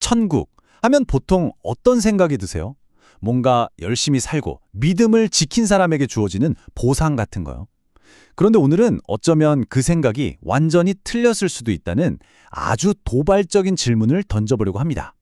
천국 하면 보통 어떤 생각이 드세요? 뭔가 열심히 살고 믿음을 지킨 사람에게 주어지는 보상 같은 거요. 그런데 오늘은 어쩌면 그 생각이 완전히 틀렸을 수도 있다는 아주 도발적인 질문을 던져보려고 합니다.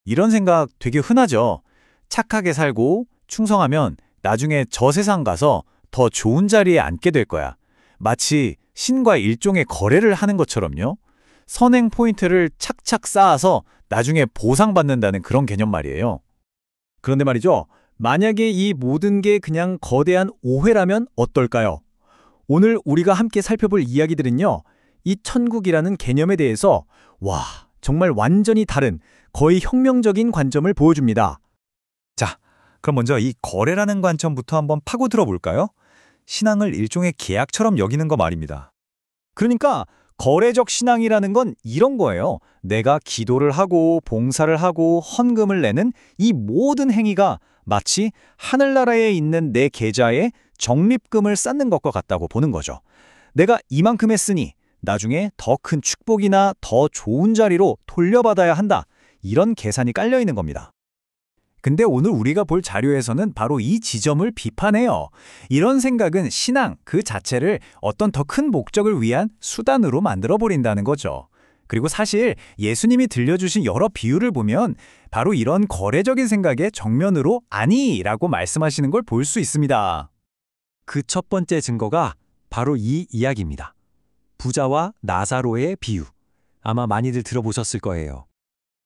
이런 생각 되게 흔하죠. 착하게 살고 충성하면 나중에 저 세상 가서 더 좋은 자리에 앉게 될 거야. 마치 신과 일종의 거래를 하는 것처럼요. 선행 포인트를 착착 쌓아서 나중에 보상받는다는 그런 개념 말이에요. 그런데 말이죠. 만약에 이 모든 게 그냥 거대한 오해라면 어떨까요? 오늘 우리가 함께 살펴볼 이야기들은요. 이 천국이라는 개념에 대해서 정말 완전히 다른 거의 혁명적인 관점을 보여줍니다. 자, 그럼 먼저 이 거래라는 관점부터 한번 파고들어 볼까요? 신앙을 일종의 계약처럼 여기는 거 말입니다. 그러니까 거래적 신앙이라는 건 이런 거예요. 내가 기도를 하고 봉사를 하고 헌금을 내는 이 모든 행위가 마치 하늘나라에 있는 내 계좌에 적립금을 쌓는 것과 같다고 보는 거죠. 내가 이만큼 했으니 나중에 더 큰 축복이나 더 좋은 자리로 돌려받아야 한다. 이런 계산이 깔려 있는 겁니다. 근데 오늘 우리가 볼 자료에서는 바로 이 지점을 비판해요. 이런 생각은 신앙 그 자체를 어떤 더 큰 목적을 위한 수단으로 만들어버린다는 거죠. 그리고 사실 예수님이 들려주신 여러 비유를 보면 바로 이런 거래적인 생각의 정면으로 아니라고 말씀하시는 걸 볼 수 있습니다. 그 첫 번째 증거가 바로 이 이야기입니다. 부자와 나사로의 비유. 아마 많이들 들어보셨을 거예요.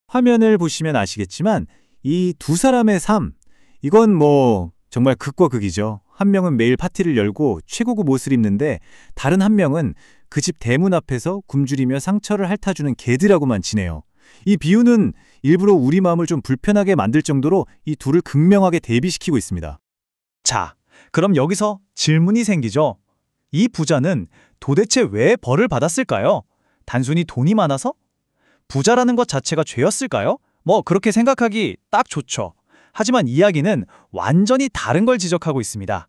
화면을 보시면 아시겠지만 이 두 사람의 삶, 이건 정말 극과 극이죠. 한 명은 매일 파티를 열고 최고급 옷을 입는데 다른 한 명은 그 집 대문 앞에서 굶주리며 상처를 핥아주는 개들하고만 지내요. 이 비유는 일부러 우리 마음을 좀 불편하게 만들 정도로 이 둘을 극명하게 대비시키고 있습니다. 자, 그럼 여기서 질문이 생기죠. 이 부자는 도대체 왜 벌을 받았을까요? 단순히 돈이 많아서? 부자라는 것 자체가 죄였을까요? 그렇게 생각하기 딱 좋죠. 하지만 이야기는 완전히 다른 걸 지적하고 있습니다.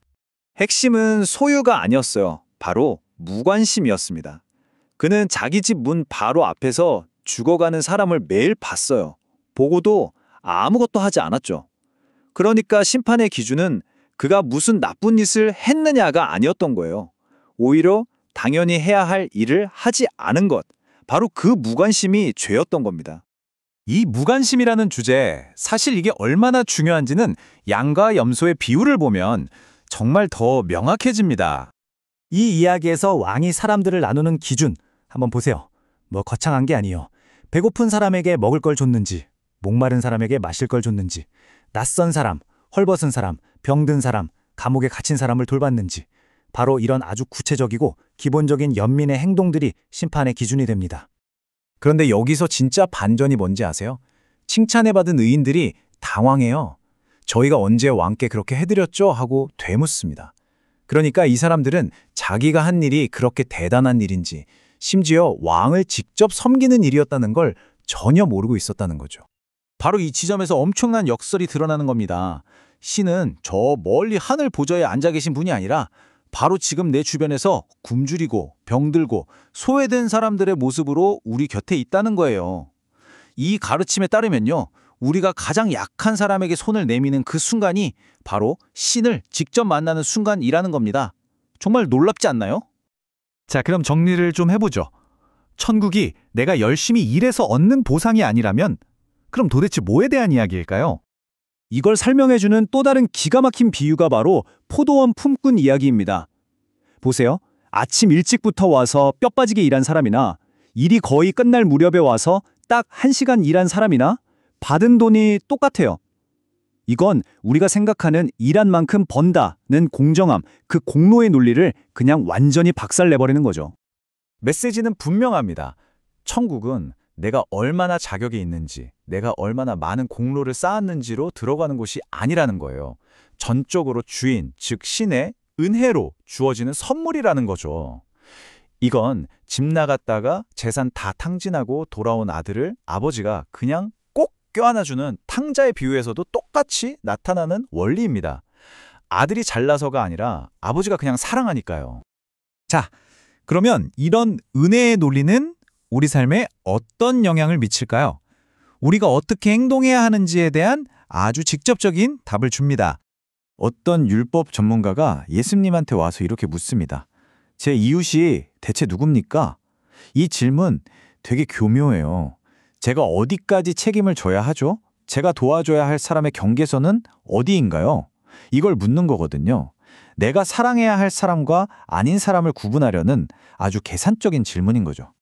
핵심은 소유가 아니었어요. 바로 무관심이었습니다. 그는 자기 집 문 바로 앞에서 죽어가는 사람을 매일 봤어요. 보고도 아무것도 하지 않았죠. 그러니까 심판의 기준은 그가 무슨 나쁜 짓을 했느냐가 아니었던 거예요. 오히려 당연히 해야 할 일을 하지 않은 것, 바로 그 무관심이 죄였던 겁니다. 이 무관심이라는 주제, 사실 이게 얼마나 중요한지는 양과 염소의 비유를 보면 정말 더 명확해집니다. 이 이야기에서 왕이 사람들을 나누는 기준 한번 보세요. 거창한 게 아니에요. 배고픈 사람에게 먹을 걸 줬는지, 목마른 사람에게 마실 걸 줬는지, 낯선 사람, 헐벗은 사람, 병든 사람, 감옥에 갇힌 사람을 돌봤는지, 바로 이런 아주 구체적이고 기본적인 연민의 행동들이 심판의 기준이 됩니다. 그런데 여기서 진짜 반전이 뭔지 아세요? 칭찬해받은 의인들이 당황해요. 저희가 언제 왕께 그렇게 해드렸죠? 하고 되묻습니다. 그러니까 이 사람들은 자기가 한 일이 그렇게 대단한 일인지, 심지어 왕을 직접 섬기는 일이었다는 걸 전혀 모르고 있었다는 거죠. 바로 이 지점에서 엄청난 역설이 드러나는 겁니다. 신은 저 멀리 하늘 보좌에 앉아 계신 분이 아니라 바로 지금 내 주변에서 굶주리고 병들고 소외된 사람들의 모습으로 우리 곁에 있다는 거예요. 이 가르침에 따르면요. 우리가 가장 약한 사람에게 손을 내미는 그 순간이 바로 신을 직접 만나는 순간이라는 겁니다. 정말 놀랍지 않나요? 자, 그럼 정리를 좀 해보죠. 천국이 내가 열심히 일해서 얻는 보상이 아니라면 그럼 도대체 뭐에 대한 이야기일까요? 이걸 설명해주는 또 다른 기가 막힌 비유가 바로 포도원 품꾼 이야기입니다. 보세요. 아침 일찍부터 와서 뼈 빠지게 일한 사람이나 일이 거의 끝날 무렵에 와서 딱 1시간 일한 사람이나 받은 돈이 똑같아요. 이건 우리가 생각하는 일한 만큼 번다는 공정함, 그 공로의 논리를 그냥 완전히 박살내버리는 거죠. 메시지는 분명합니다. 천국은 내가 얼마나 자격이 있는지, 내가 얼마나 많은 공로를 쌓았는지로 들어가는 곳이 아니라는 거예요. 전적으로 주인, 즉 신의 은혜로 주어지는 선물이라는 거죠. 이건 집 나갔다가 재산 다 탕진하고 돌아온 아들을 아버지가 그냥 꼭 껴안아주는 탕자의 비유에서도 똑같이 나타나는 원리입니다. 아들이 잘나서가 아니라 아버지가 그냥 사랑하니까요. 자, 그러면 이런 은혜의 논리는 우리 삶에 어떤 영향을 미칠까요? 우리가 어떻게 행동해야 하는지에 대한 아주 직접적인 답을 줍니다. 어떤 율법 전문가가 예수님한테 와서 이렇게 묻습니다. 제 이웃이 대체 누굽니까? 이 질문 되게 교묘해요. 제가 어디까지 책임을 져야 하죠? 제가 도와줘야 할 사람의 경계선은 어디인가요? 이걸 묻는 거거든요. 내가 사랑해야 할 사람과 아닌 사람을 구분하려는 아주 계산적인 질문인 거죠.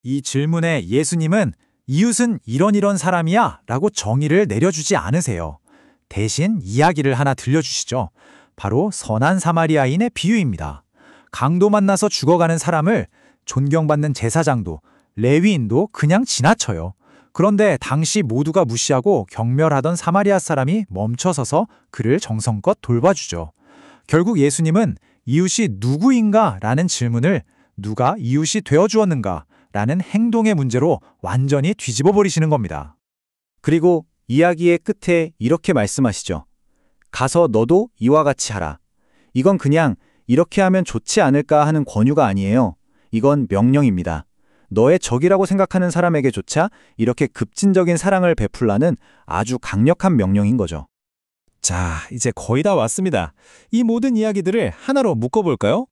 이 질문에 예수님은 이웃은 이런 사람이야 라고 정의를 내려주지 않으세요. 대신 이야기를 하나 들려주시죠. 바로 선한 사마리아인의 비유입니다. 강도 만나서 죽어가는 사람을 존경받는 제사장도 레위인도 그냥 지나쳐요. 그런데 당시 모두가 무시하고 경멸하던 사마리아 사람이 멈춰서서 그를 정성껏 돌봐주죠. 결국 예수님은 이웃이 누구인가? 라는 질문을 누가 이웃이 되어주었는가? 라는 행동의 문제로 완전히 뒤집어 버리시는 겁니다. 그리고 이야기의 끝에 이렇게 말씀하시죠. 가서 너도 이와 같이 하라. 이건 그냥 이렇게 하면 좋지 않을까 하는 권유가 아니에요. 이건 명령입니다. 너의 적이라고 생각하는 사람에게조차 이렇게 급진적인 사랑을 베풀라는 아주 강력한 명령인 거죠. 자, 이제 거의 다 왔습니다. 이 모든 이야기들을 하나로 묶어볼까요?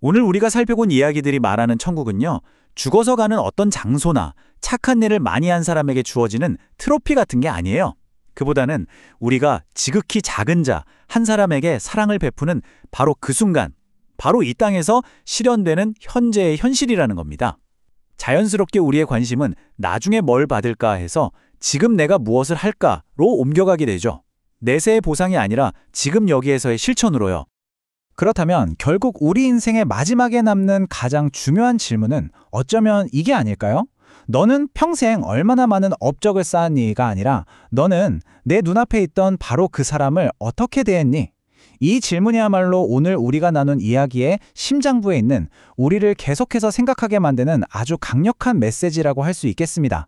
오늘 우리가 살펴본 이야기들이 말하는 천국은요, 죽어서 가는 어떤 장소나 착한 일을 많이 한 사람에게 주어지는 트로피 같은 게 아니에요. 그보다는 우리가 지극히 작은 자, 한 사람에게 사랑을 베푸는 바로 그 순간, 바로 이 땅에서 실현되는 현재의 현실이라는 겁니다. 자연스럽게 우리의 관심은 나중에 뭘 받을까 해서 지금 내가 무엇을 할까로 옮겨가게 되죠. 내세의 보상이 아니라 지금 여기에서의 실천으로요. 그렇다면 결국 우리 인생의 마지막에 남는 가장 중요한 질문은 어쩌면 이게 아닐까요? 너는 평생 얼마나 많은 업적을 쌓았니가 아니라 너는 내 눈앞에 있던 바로 그 사람을 어떻게 대했니? 이 질문이야말로 오늘 우리가 나눈 이야기의 심장부에 있는 우리를 계속해서 생각하게 만드는 아주 강력한 메시지라고 할 수 있겠습니다.